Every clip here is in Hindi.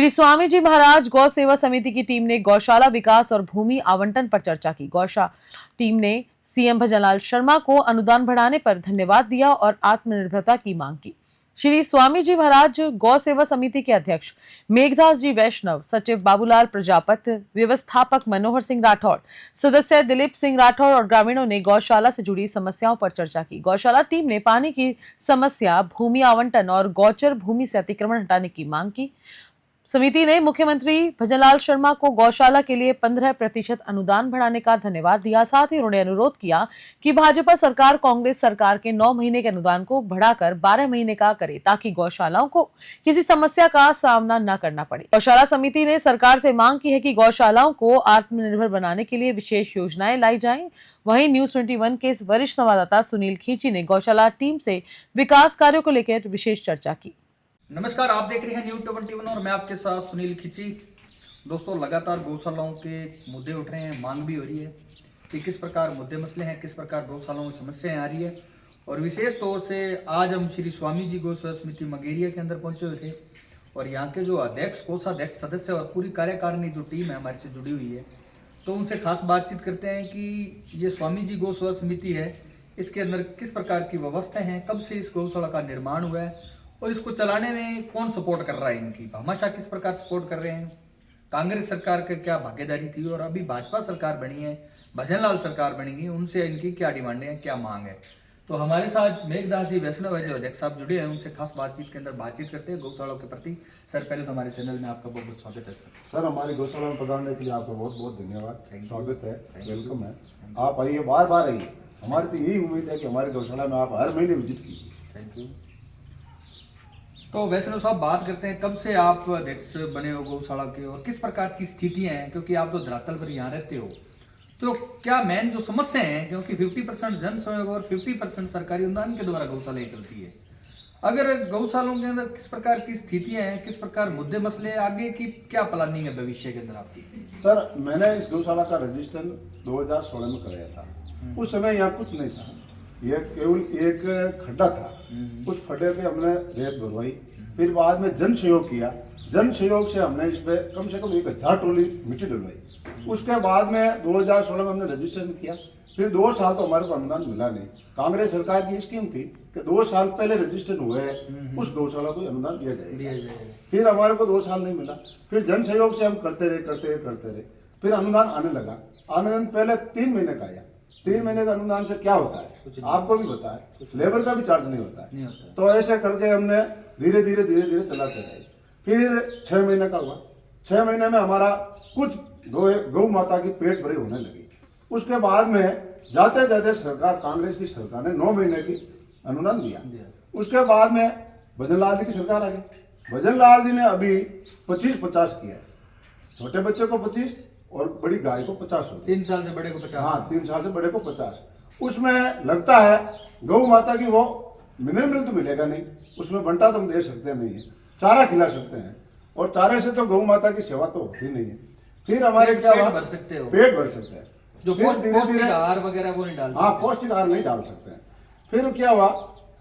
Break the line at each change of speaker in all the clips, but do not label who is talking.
श्री स्वामी जी महाराज गौ सेवा समिति की टीम ने गौशाला विकास और भूमि आवंटन पर चर्चा की। गौशाला टीम ने सीएम भजनलाल शर्मा को अनुदान बढ़ाने पर धन्यवाद दिया और आत्मनिर्भरता की मांग की। श्री स्वामी जी महाराज गौ सेवा समिति के अध्यक्ष मेघदास जी वैष्णव, सचिव बाबूलाल प्रजापत, व्यवस्थापक मनोहर सिंह राठौड़, सदस्य दिलीप सिंह राठौड़ और ग्रामीणों ने गौशाला से जुड़ी समस्याओं पर चर्चा की। गौशाला टीम ने पानी की समस्या, भूमि आवंटन और गौचर भूमि से अतिक्रमण हटाने की मांग की। समिति ने मुख्यमंत्री भजनलाल शर्मा को गौशाला के लिए 15% अनुदान बढ़ाने का धन्यवाद दिया। साथ ही उन्होंने अनुरोध किया कि भाजपा सरकार कांग्रेस सरकार के 9 महीने के अनुदान को बढ़ाकर 12 महीने का करे, ताकि गौशालाओं को किसी समस्या का सामना न करना पड़े। गौशाला समिति ने सरकार से मांग की है कि गौशालाओं को आत्मनिर्भर बनाने के लिए विशेष योजनाएं लाई जाएं। वहीं न्यूज 21 के वरिष्ठ संवाददाता सुनील खींची ने गौशाला टीम से विकास कार्यों को लेकर विशेष चर्चा की।
नमस्कार, आप देख रहे हैं न्यूज 21 और मैं आपके साथ सुनील खिची। दोस्तों, लगातार गौशालाओं के मुद्दे उठ रहे हैं, मांग भी हो रही है कि किस प्रकार मुद्दे मसले हैं, किस प्रकार गौशालाओं में समस्याएं आ रही है। और विशेष तौर से आज हम श्री स्वामी जी गौ सेवा समिति मगेरिया के अंदर पहुंचे हुए थे और यहाँ के जो अध्यक्ष, कोषाध्यक्ष, सदस्य और पूरी कार्यकारिणी जो टीम है हमारे से जुड़ी हुई है, तो उनसे खास बातचीत करते हैं कि ये स्वामी जी गौ सेवा समिति है, इसके अंदर किस प्रकार की व्यवस्थाएं हैं, कब से इस गौशाला का निर्माण हुआ है और इसको चलाने में कौन सपोर्ट कर रहा है, इनकी भामाशाह किस प्रकार सपोर्ट कर रहे हैं, कांग्रेस सरकार की क्या भागीदारी थी और अभी भाजपा सरकार बनी है, भजनलाल सरकार बनेगी, उनसे इनकी क्या डिमांडें हैं, क्या मांग है। तो हमारे साथ मेघदास जी वैष्णव है जो अध्यक्ष साहब जुड़े हैं, उनसे खास बातचीत के अंदर बातचीत करते हैं गौशालाओं के प्रति। सर, पहले तो हमारे चैनल में आपका बहुत बहुत स्वागत है।
सर, हमारी गौशाला में पधारने के लिए आपका बहुत बहुत धन्यवाद, स्वागत है, वेलकम है। आप आइए, बार बार आइए। हमारी तो यही उम्मीद है कि हमारी गौशाला में आप हर महीने विजिट कीजिए।
Thank you. तो वैष्णव साहब, बात करते हैं कब से आप अध्यक्ष बने हो गौशाला के और किस प्रकार की स्थितियां हैं, क्योंकि आप तो धरातल पर यहाँ रहते हो, तो क्या मेन जो समस्याएं हैं, क्योंकि 50% जन सहयोग और 50% सरकारी अनुदान के द्वारा गौशालाएं चलती है, अगर गौशालों के अंदर किस प्रकार की स्थितियां हैं, किस प्रकार मुद्दे मसले, आगे की क्या प्लानिंग है भविष्य के अंदर आपकी?
सर, मैंने इस गौशाला का रजिस्ट्रेशन 2016 में कराया था। उस समय यहाँ कुछ नहीं था, ये केवल एक खड्डा था। उस खड्डे पे हमने रेत भरवाई, फिर बाद में जन सहयोग किया। जन सहयोग से हमने इस पे कम से कम 1000 ट्रॉली मिट्टी डलवाई। उसके बाद में 2016 में हमने रजिस्ट्रेशन किया। फिर 2 साल तो हमारे को अनुदान मिला नहीं। कांग्रेस सरकार की स्कीम थी कि 2 साल पहले रजिस्ट्रेशन हुए उस गौशाला को अनुदान दिया जाएगा। फिर हमारे को 2 साल नहीं मिला। फिर जन सहयोग से हम करते रहे। फिर अनुदान आने लगा। अनुदान पहले 3 महीने का आया। 3 महीने का अनुदान से क्या होता है आपको भी पता है, लेबर का भी चार्ज नहीं होता है। तो ऐसे करके हमने धीरे धीरे चलाते रहे। फिर 6 महीने का हुआ। 6 महीने में हमारा कुछ गौ माता की पेट भरी होने लगी। उसके बाद में जाते सरकार, कांग्रेस की सरकार ने 9 महीने की अनुदान दिया। उसके बाद में भजनलाल जी की सरकार आ गई। भजनलाल जी ने अभी 25-50 किया, छोटे बच्चे को 25 और बड़ी गाय को 50 हो।
3 साल से बड़े को 50।
हाँ, 3 साल से बड़े को 50। उसमें लगता है गौ माता की वो मिनरल तो मिलेगा नहीं, उसमें बंटा तो हम दे सकते नहीं है, चारा खिला सकते हैं, और चारे से तो गौ माता की सेवा तो होती नहीं है। फिर हमारे क्या
पेट भर सकते हो,
पेट भर सकते हैं,
जो पौष्टिक आहार वगैरह वो नहीं डाल सकते।
हाँ, पौष्टिक आहार नहीं डाल सकते हैं। फिर क्या हुआ,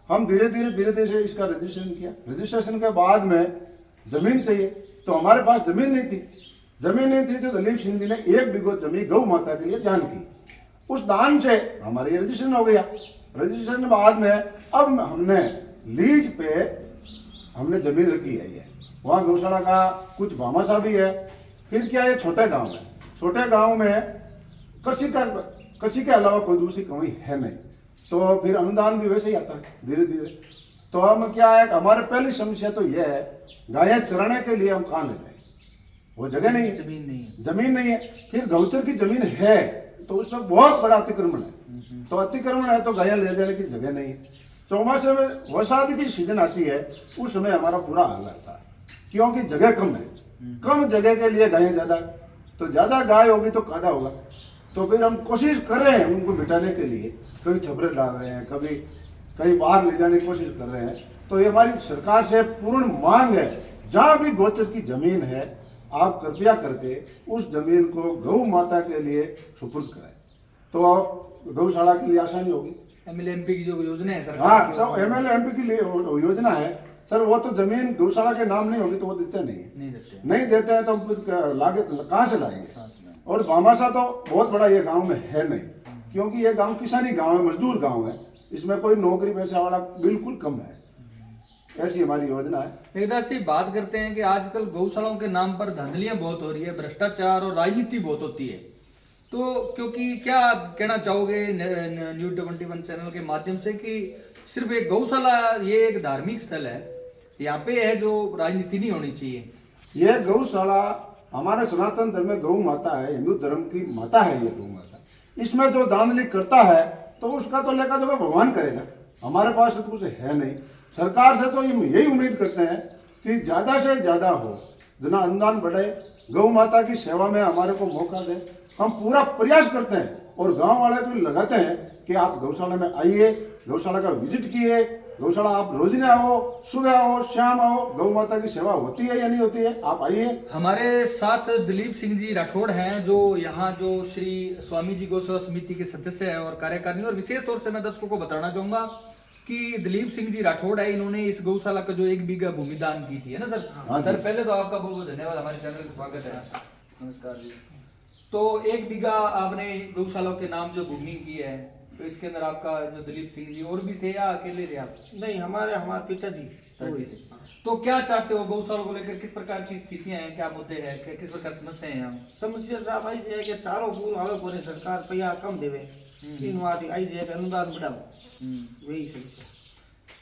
हम धीरे धीरे इसका रजिस्ट्रेशन किया। रजिस्ट्रेशन के बाद में जमीन चाहिए, तो हमारे पास जमीन नहीं थी तो दिलीप सिंह जी ने 1 बीघा जमीन गौ माता के लिए दान की। उस दान से हमारी रजिस्ट्रेशन हो गया। रजिस्ट्रेशन के बाद में अब हमने लीज पे हमने जमीन रखी है। ये वहाँ गौशाला का कुछ भामाशाह भी है। फिर क्या, ये छोटे गांव है, छोटे गांव में कृषि के अलावा कोई दूसरी कमी है नहीं, तो फिर अनुदान भी वैसे ही आता है धीरे धीरे। तो हम क्या है, हमारे पहली समस्या तो यह है, गायें चराने के लिए हम कहाँ ले जाए, वो जगह नहीं है, जमीन नहीं है। फिर गौचर की जमीन है तो उसमें बहुत बड़ा अतिक्रमण है, तो अतिक्रमण है तो गायें ले जाने की जगह नहीं है। चौमासे में बरसात की सीजन आती है, उस समय हमारा बुरा हाल रहता है, क्योंकि जगह कम है। कम जगह के लिए गायें ज्यादा, तो ज्यादा गाय होगी तो कादा होगा। तो फिर हम कोशिश कर रहे हैं उनको मिटाने के लिए, कभी छपरे डाल रहे हैं, कभी कहीं बाहर ले जाने की कोशिश कर रहे हैं। तो ये हमारी सरकार से पूर्ण मांग है, जहाँ भी गोचर की जमीन है आप कृपया करके उस जमीन को गौ माता के लिए सुपुर्द करें, तो गौशाला के लिए आसानी होगी।
MLA MP की जो योजना है सरकार,
हाँ, सब MLA MP की लिए योजना है सर वो तो जमीन गौशाला के नाम नहीं होगी तो वो देते नहीं है,
नहीं देते
नहीं देते हैं तो हम कुछ लागे कहाँ से लाएंगे।
हाँ, सुना।
और भामाशाह तो बहुत बड़ा ये गांव में है नहीं, क्योंकि ये गांव किसानी गांव है, मजदूर गांव है, इसमें कोई नौकरी पेशा वाला बिल्कुल कम है। ऐसी हमारी योजना है।
एकदास जी बात करते हैं कि आजकल गौशालाओं के नाम पर धांधलियां बहुत हो रही है, भ्रष्टाचार और राजनीति बहुत होती है, तो क्योंकि क्या कहना चाहोगे न्यूज़ 21 चैनल के माध्यम से कि सिर्फ एक गौशाला ये एक धार्मिक स्थल है, यहाँ पे है जो राजनीति नहीं होनी चाहिए।
ये गौशाला हमारे सनातन धर्म में गौ माता है, हिंदू धर्म की माता है ये गौ माता। इसमें जो धांधली करता है तो उसका तो लेखा जोखा भगवान करेगा, हमारे पास तो कुछ है नहीं। सरकार से तो यही उम्मीद करते हैं कि ज़्यादा से ज़्यादा हो, जना अनुदान बढ़े, गौ माता की सेवा में हमारे को मौका दे। हम पूरा प्रयास करते हैं और गांव वाले को लगाते हैं कि आप गौशाला में आइए, गौशाला का विजिट किए, गौशाला आप रोज ने आओ, सुबह आओ, शाम आओ, गौ माता की सेवा होती है या नहीं होती है, आप आइए।
हमारे साथ दिलीप सिंह जी राठौड़ हैं, जो यहाँ जो श्री स्वामी जी गौसेवा समिति के सदस्य हैं और कार्यकारिणी। और विशेष तौर से मैं दर्शकों को बताना चाहूंगा कि दिलीप सिंह जी राठौड़ है, इन्होंने इस गौशाला का जो 1 बीघा भूमि दान की थी, है ना सर?
हाँ
सर
जी।
पहले तो आपका बहुत बहुत धन्यवाद, हमारे चैनल पे स्वागत है। नमस्कार जी। तो 1 बीघा आपने गौशाला के नाम जो भूमि की है, तो इसके अंदर आपका जो दिलीप सिंह जी और भी थे या अकेले थे आप?
नहीं, हमारे पिताजी
सर जी थे। तो क्या चाहते हो गौशाला को लेकर, किस प्रकार की स्थितियां हैं, क्या मुद्दे हैं, किस प्रकार समस्याएं हैं यहाँ?
समस्या साहब आई है कि चारों पूर्व आवे कोने सरकार पैसा कम देवे, इन वादी आई है कि अनुदान बढ़ाओ, वही समस्या।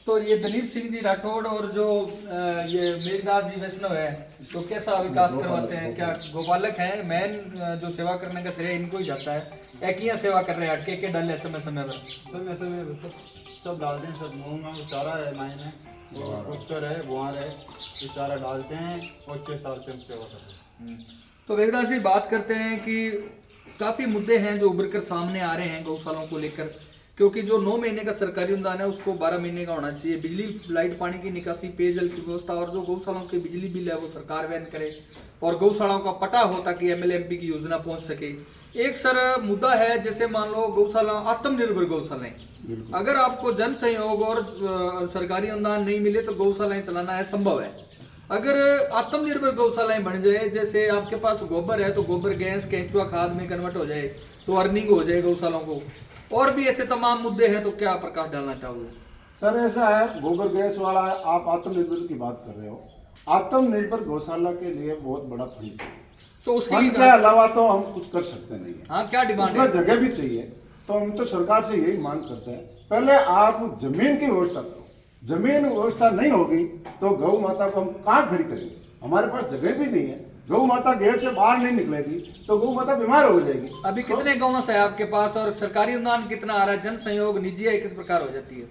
तो ये दिलीप सिंह जी राठौड़ और जो ये मेघदास जी वैष्णव है, तो कैसा विकास करवाते हैं? क्या गोपालक हैं? मेन जो सेवा करने का श्रेय इनको ही जाता है, एक ही सेवा कर रहे हैं, अटके के डाले समय समय पर?
सब डालते हैं, सब मूंग में चारा है, मायने और कुकर है, गुआर है, ये चारा डालते हैं और 6 साल से हम सेवा कर रहे हैं।
तो वेगदास जी बात करते हैं कि काफी मुद्दे हैं जो उभर कर सामने आ रहे हैं गौशालाओं को लेकर, क्योंकि जो 9 महीने का सरकारी अनुदान है उसको 12 महीने का होना चाहिए। बिजली, लाइट, पानी की निकासी, पेयजल की व्यवस्था और जो गौशालाओं के बिजली बिल है वो सरकार वहन करे और गौशालाओं का पटा हो ताकि एमएलए एमपी की योजना पहुंच सके। एक सर मुद्दा है, जैसे मान लो गौशाला आत्मनिर्भर गौशालाएं, अगर आपको जन सहयोग और सरकारी अनुदान नहीं मिले तो गौशालाएं चलाना असंभव है। अगर आत्मनिर्भर गौशालाएं बन जाए, जैसे आपके पास गोबर है तो गोबर गैस केंचुआ खाद में कन्वर्ट हो जाए तो अर्निंग हो जाए गौशालाओं को, और भी ऐसे तमाम मुद्दे हैं, तो क्या प्रकाश डालना चाहोगे?
सर ऐसा है, गोबर गैस वाला है, आप आत्मनिर्भर की बात कर रहे हो, आत्मनिर्भर गौशाला के लिए बहुत बड़ा फंड चाहिए।
तो उसके
फंड
लिए
के अलावा तो हम कुछ कर सकते नहीं है।
हाँ, क्या डिमांड
उसमें
है?
जगह भी चाहिए, तो हम तो सरकार से यही मांग करते हैं, पहले आप जमीन की व्यवस्था करो। जमीन व्यवस्था नहीं होगी तो गौ माता को हम कहाँ खड़ी करेंगे? हमारे पास जगह भी नहीं है, गौ माता गेट से बाहर नहीं निकलेगी तो गौ माता बीमार हो जाएगी।
अभी कितने गौवंश है आपके पास और सरकारी अनुदान कितना आ रहा है? जन सहयोग निजी है, किस प्रकार हो जाती है?